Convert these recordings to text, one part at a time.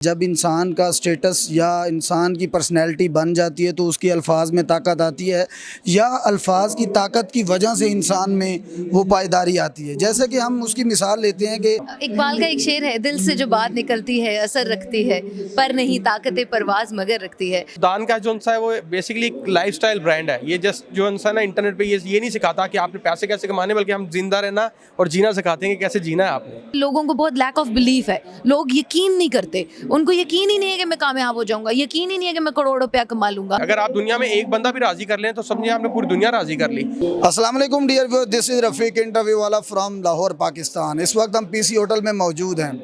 जब इंसान का स्टेटस या इंसान की पर्सनैलिटी बन जाती है तो उसकी अल्फाज में ताकत आती है या अल्फाज की ताकत की वजह से इंसान में वो पायदारी आती है। जैसे कि हम उसकी मिसाल लेते हैं कि इकबाल का एक शेर है, दिल से जो बात निकलती है असर रखती है, पर नहीं ताकत परवाज मगर रखती है। दान का जो है वो बेसिकली एक लाइफस्टाइल ब्रांड है। ये जस्ट जो है ना इंटरनेट पे ये नहीं सिखाता कि आपने पैसे कैसे कमाने, बल्कि हम जिंदा रहना और जीना सिखाते हैं कि कैसे जीना है आपने। लोगों को बहुत लैक ऑफ बिलीफ है, लोग यकीन नहीं करते, उनको यकीन ही नहीं है कि मैं कामयाब हो जाऊंगा, यकीन ही नहीं है कि मैं करोड़ रुपया कमा लूंगा। अगर आप दुनिया में एक बंदा भी राजी कर लें तो समझिए आपने पूरी दुनिया राजी कर ली। अस्सलाम वालेकुम dear viewers, this is Rafiq interview वाला फ्रॉम लाहौर पाकिस्तान। इस वक्त हम पीसी होटल में मौजूद हैं।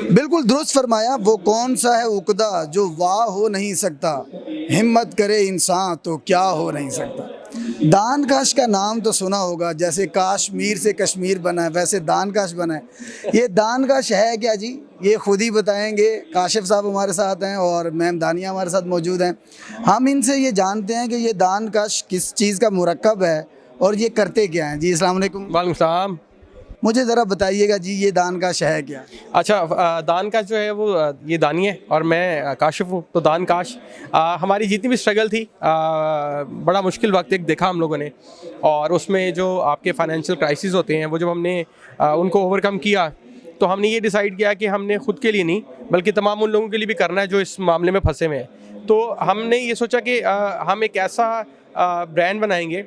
बिल्कुल दुरुस्त फरमाया, वो कौन सा है उकदा जो वाह हो नहीं सकता, हिम्मत करे इंसान तो क्या हो नहीं सकता। दानकाश का नाम तो सुना होगा, जैसे काश्मीर से कश्मीर बना है वैसे दानकाश बना है। ये दानकाश है क्या जी, ये खुद ही बताएंगे। काशिफ साहब हमारे साथ हैं और मैम दानिया हमारे साथ मौजूद हैं। हम इनसे ये जानते हैं कि ये दानकाश किस चीज़ का मुरक्कब है और ये करते क्या हैं। जी अस्सलाम वालेकुम। वालेकुम सलाम। मुझे ज़रा बताइएगा जी, ये दानकाश है क्या। अच्छा, दानकाश जो है वो ये दानी है और मैं काशिफ हूँ। तो दानकाश हमारी जितनी भी स्ट्रगल थी, बड़ा मुश्किल वक्त एक देखा हम लोगों ने, और उसमें जो आपके फाइनेंशियल क्राइसिस होते हैं वो जब हमने उनको ओवरकम किया तो हमने ये डिसाइड किया कि हमने खुद के लिए नहीं बल्कि तमाम उन लोगों के लिए भी करना है जो इस मामले में फंसे हुए हैं। तो हमने ये सोचा कि हम एक ऐसा ब्रांड बनाएंगे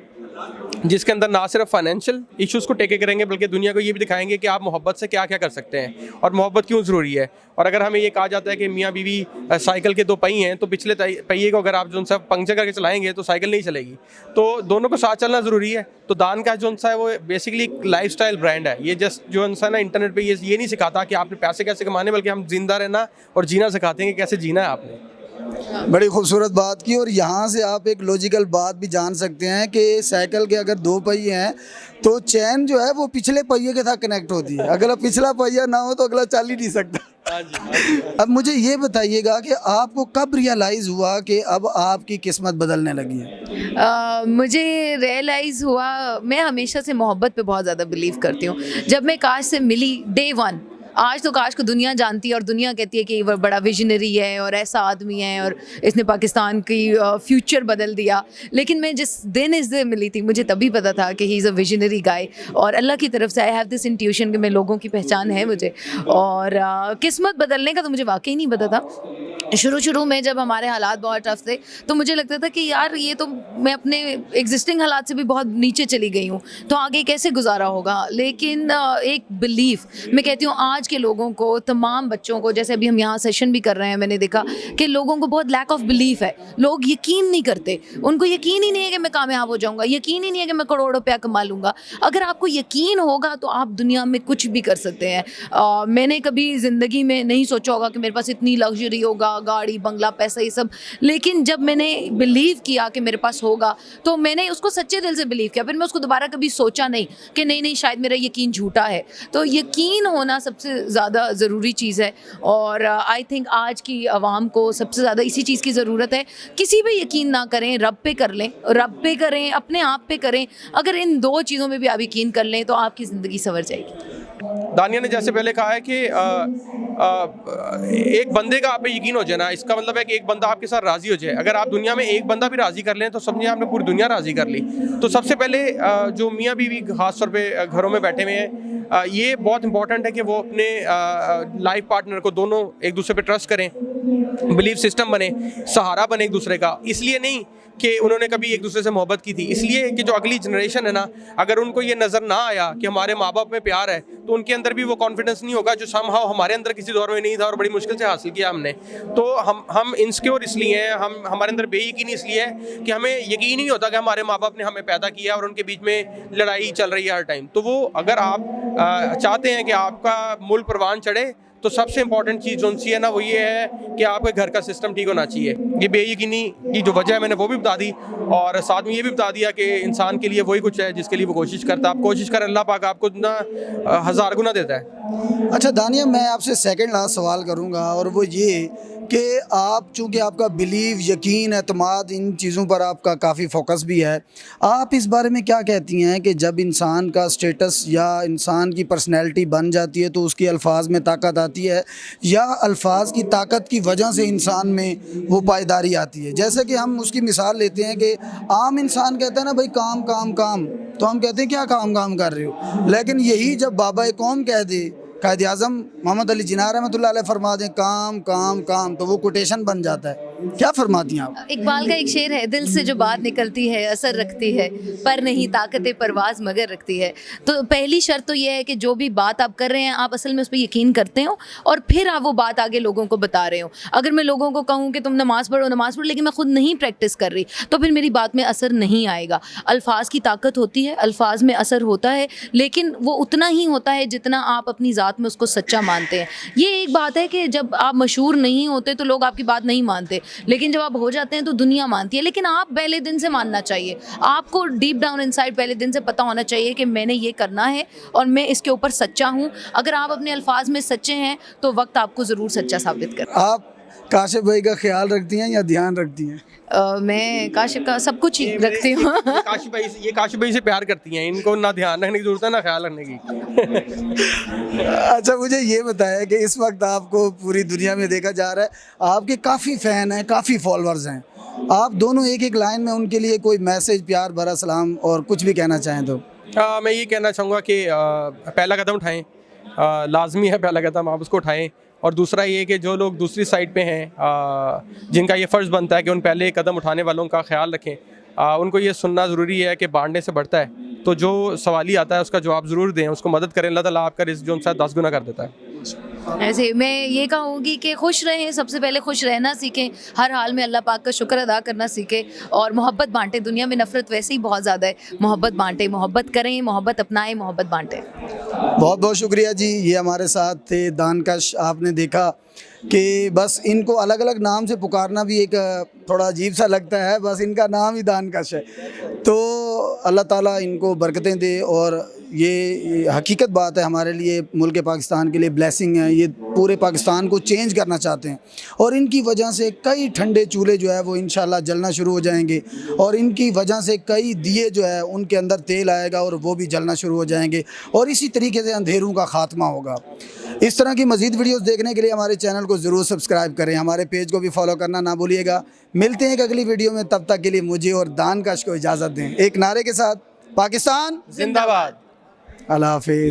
जिसके अंदर ना सिर्फ फाइनेंशियल इश्यूज़ को टेके करेंगे बल्कि दुनिया को ये भी दिखाएंगे कि आप मोहब्बत से क्या क्या कर सकते हैं और मोहब्बत क्यों ज़रूरी है। और अगर हमें ये कहा जाता है कि मियाँ बीवी साइकिल के दो पहिए हैं, तो पिछले पहिए को अगर आप जो सा पंक्चर करके चलाएंगे तो साइकिल नहीं चलेगी, तो दोनों को साथ चलना ज़रूरी है। तो दान का जो है वो बेसिकली एक लाइफस्टाइल ब्रांड है। ये जस्ट जो है ना इंटरनेट पर ये नहीं सिखाता कि आपने पैसे कैसे कमाने, बल्कि हम जिंदा रहना और जीना सिखाते हैं कि कैसे जीना है आपने। बड़ी खूबसूरत बात की, और यहाँ से आप एक लॉजिकल बात भी जान सकते हैं कि साइकिल के अगर दो पहिए हैं तो चैन जो है वो पिछले पहिए के साथ कनेक्ट होती है। अगर पिछला पहिया ना हो तो अगला चल ही नहीं सकता। अब मुझे ये बताइएगा कि आपको कब रियलाइज़ हुआ कि अब आपकी किस्मत बदलने लगी है। मुझे रियलाइज़ हुआ, मैं हमेशा से मोहब्बत पे बहुत ज़्यादा बिलीव करती हूँ। जब मैं काश से मिली डे वन, आज तो काश को दुनिया जानती है और दुनिया कहती है कि वह बड़ा विजनरी है और ऐसा आदमी है और इसने पाकिस्तान की फ्यूचर बदल दिया। लेकिन मैं जिस दिन इससे मिली थी मुझे तभी पता था कि ही इज़ अ विजनरी गाय, और अल्लाह की तरफ से आई हैव दिस इंट्यूशन कि मैं लोगों की पहचान है मुझे। और किस्मत बदलने का तो मुझे वाकई नहीं पता था। शुरू में जब हमारे हालात बहुत टफ थे तो मुझे लगता था कि यार ये तो मैं अपने एग्जिस्टिंग हालात से भी बहुत नीचे चली गई हूँ, तो आगे कैसे गुजारा होगा। लेकिन एक बिलीफ, मैं कहती हूँ आज के लोगों को, तमाम बच्चों को, जैसे अभी हम यहाँ सेशन भी कर रहे हैं, मैंने देखा कि लोगों को बहुत लैक ऑफ बिलीफ है, लोग यकीन नहीं करते, उनको यकीन ही नहीं है कि मैं कामयाब हो जाऊँगा, यकीन ही नहीं है कि मैं करोड़ रुपया कमा लूँगा। अगर आपको यकीन होगा तो आप दुनिया में कुछ भी कर सकते हैं। मैंने कभी ज़िंदगी में नहीं सोचा होगा कि मेरे पास इतनी लग्जरी होगा, गाड़ी बंगला पैसा ये सब, लेकिन जब मैंने बिलीव किया कि मेरे पास होगा तो मैंने उसको सच्चे दिल से बिलीव किया। फिर मैं उसको दोबारा कभी सोचा नहीं कि नहीं शायद मेरा यकीन झूठा है। तो यकीन होना सबसे ज़्यादा ज़रूरी चीज़ है, और आई थिंक आज की आवाम को सबसे ज़्यादा इसी चीज़ की ज़रूरत है। किसी पे यकीन ना करें, रब पे कर लें, रब पे करें, अपने आप पे करें। अगर इन दो चीज़ों में भी आप यकीन कर लें तो आपकी ज़िंदगी संवर जाएगी। दानिया ने जैसे पहले कहा है कि एक बंदे का आप पे यकीन हो जाए ना, इसका मतलब है कि एक बंदा आपके साथ राज़ी हो जाए। अगर आप दुनिया में एक बंदा भी राज़ी कर लें तो समझिए आपने पूरी दुनिया राज़ी कर ली। तो सबसे पहले जो मियाँ बीवी खास तौर पे घरों में बैठे हुए हैं, ये बहुत इंपॉर्टेंट है कि वो अपने लाइफ पार्टनर को दोनों एक दूसरे पे ट्रस्ट करें, बिलीफ सिस्टम बने, सहारा बने एक दूसरे का। इसलिए नहीं कि उन्होंने कभी एक दूसरे से मोहब्बत की थी, इसलिए कि जो अगली जनरेशन है ना, अगर उनको ये नज़र ना आया कि हमारे माँ बाप में प्यार है तो उनके अंदर भी वो कॉन्फिडेंस नहीं होगा जो समहाउ हमारे अंदर किसी दौर में नहीं था और बड़ी मुश्किल से हासिल किया हमने। तो हम इनसिक्योर इसलिए हैं, हम हमारे अंदर बेयकीनी इसलिए है कि हमें यकीन ही नहीं होता कि हमारे माँ बाप ने हमें पैदा किया और उनके बीच में लड़ाई चल रही है हर टाइम। तो वो अगर आप चाहते हैं कि आपका मुल्क परवान चढ़े तो सबसे इंपॉर्टेंट चीज़ जो सी है ना वो ये है कि आपके घर का सिस्टम ठीक होना चाहिए। ये बेयकीनी की जो वजह है मैंने वो भी बता दी, और साथ में ये भी बता दिया कि इंसान के लिए वही कुछ है जिसके लिए वो कोशिश करता है। आप कोशिश करें, अल्लाह पाक आपको ना 1000 गुना देता है। अच्छा दानिया, मैं आपसे सेकंड लास्ट सवाल करूंगा, और वो ये कि आप चूँकि आपका बिलीव, यकीन, एतमाद इन चीज़ों पर आपका काफ़ी फोकस भी है, आप इस बारे में क्या कहती हैं कि जब इंसान का स्टेटस या इंसान की पर्सनैलिटी बन जाती है तो उसकी अल्फाज में ताकत आती है, या अल्फाज की ताकत की वजह से इंसान में वो पायदारी आती है? जैसे कि हम उसकी मिसाल लेते हैं कि आम इंसान कहता है ना भाई काम काम काम, तो हम कहते हैं क्या काम काम कर रहे हो, लेकिन यही जब बाबा कौम कह दे, कायद आज़म मोहम्मद अली जिन्ना रहमतुल्लाह अलैह फरमा दें काम काम काम, तो वो कोटेशन बन जाता है। क्या फरमाती हैं आप? इकबाल का एक शेर है, दिल से जो बात निकलती है असर रखती है, पर नहीं ताकत परवाज़ मगर रखती है। तो पहली शर्त तो ये है कि जो भी बात आप कर रहे हैं आप असल में उस पर यकीन करते हो और फिर आप वो बात आगे लोगों को बता रहे हो। अगर मैं लोगों को कहूँ कि तुम नमाज़ पढ़ो, लेकिन मैं खुद नहीं प्रैक्टिस कर रही, तो फिर मेरी बात में असर नहीं आएगा। अल्फाज की ताकत होती है, अल्फाज में असर होता है, लेकिन वो उतना ही होता है जितना आप अपनी ज़ात में उसको सच्चा मानते हैं। ये एक बात है कि जब आप मशहूर नहीं होते तो लोग आपकी बात नहीं मानते, लेकिन जब आप हो जाते हैं तो दुनिया मानती है। लेकिन आप पहले दिन से मानना चाहिए, आपको डीप डाउन इनसाइड पहले दिन से पता होना चाहिए कि मैंने ये करना है और मैं इसके ऊपर सच्चा हूँ। अगर आप अपने अल्फाज में सच्चे हैं तो वक्त आपको ज़रूर सच्चा साबित कर। आप काशिफ भाई का ख्याल रखती हैं या ध्यान रखती हैं? मैं काशिफ का सब कुछ ही रखती हूँ। ये काशिफ भाई से प्यार करती हैं, इनको ना ध्यान रखने की जरूरत है ना ख्याल रखने की। अच्छा, मुझे ये बताया कि इस वक्त आपको पूरी दुनिया में देखा जा रहा है, आपके काफ़ी फ़ैन हैं, काफ़ी फॉलोअर्स हैं, आप दोनों एक एक लाइन में उनके लिए कोई मैसेज, प्यार भरा सलाम और कुछ भी कहना चाहें तो? मैं ये कहना चाहूँगा कि पहला कदम उठाएं, लाजमी है पहला कदम आप उसको उठाएं। और दूसरा ये कि जो लोग दूसरी साइड पे हैं, जिनका ये फ़र्ज़ बनता है कि उन पहले कदम उठाने वालों का ख्याल रखें, उनको ये सुनना ज़रूरी है कि बांटने से बढ़ता है। तो जो सवाली आता है उसका जवाब ज़रूर दें, उसको मदद करें। अल्लाह ताला आपका रिज़्क़ जो उनसे 10 गुना कर देता है। ऐसे मैं ये कहूँगी कि खुश रहें, सबसे पहले खुश रहना सीखें, हर हाल में अल्लाह पाक का शुक्र अदा करना सीखें और मोहब्बत बांटें। दुनिया में नफ़रत वैसे ही बहुत ज़्यादा है, मोहब्बत बांटें, मोहब्बत करें, मोहब्बत अपनाएं, मोहब्बत बांटें। बहुत बहुत शुक्रिया जी, ये हमारे साथ थे दानकश। आपने देखा कि बस इनको अलग अलग नाम से पुकारना भी एक थोड़ा अजीब सा लगता है, बस इनका नाम ही दानकश है। तो अल्लाह ताला इनको बरकतें दे और ये हकीकत बात है, हमारे लिए, मुल्क पाकिस्तान के लिए ब्लेसिंग है। ये पूरे पाकिस्तान को चेंज करना चाहते हैं और इनकी वजह से कई ठंडे चूल्हे जो है वो इंशाल्लाह जलना शुरू हो जाएंगे और इनकी वजह से कई दिए जो है उनके अंदर तेल आएगा और वो भी जलना शुरू हो जाएंगे और इसी तरीके से अंधेरों का खात्मा होगा। इस तरह की मज़ीद वीडियोस देखने के लिए हमारे चैनल को ज़रूर सब्सक्राइब करें, हमारे पेज को भी फॉलो करना ना भूलिएगा। मिलते हैं एक अगली वीडियो में, तब तक के लिए मुझे और दानकश को इजाज़त दें एक नारे के साथ, पाकिस्तान जिंदाबाद। अल्लाह हाफिज़।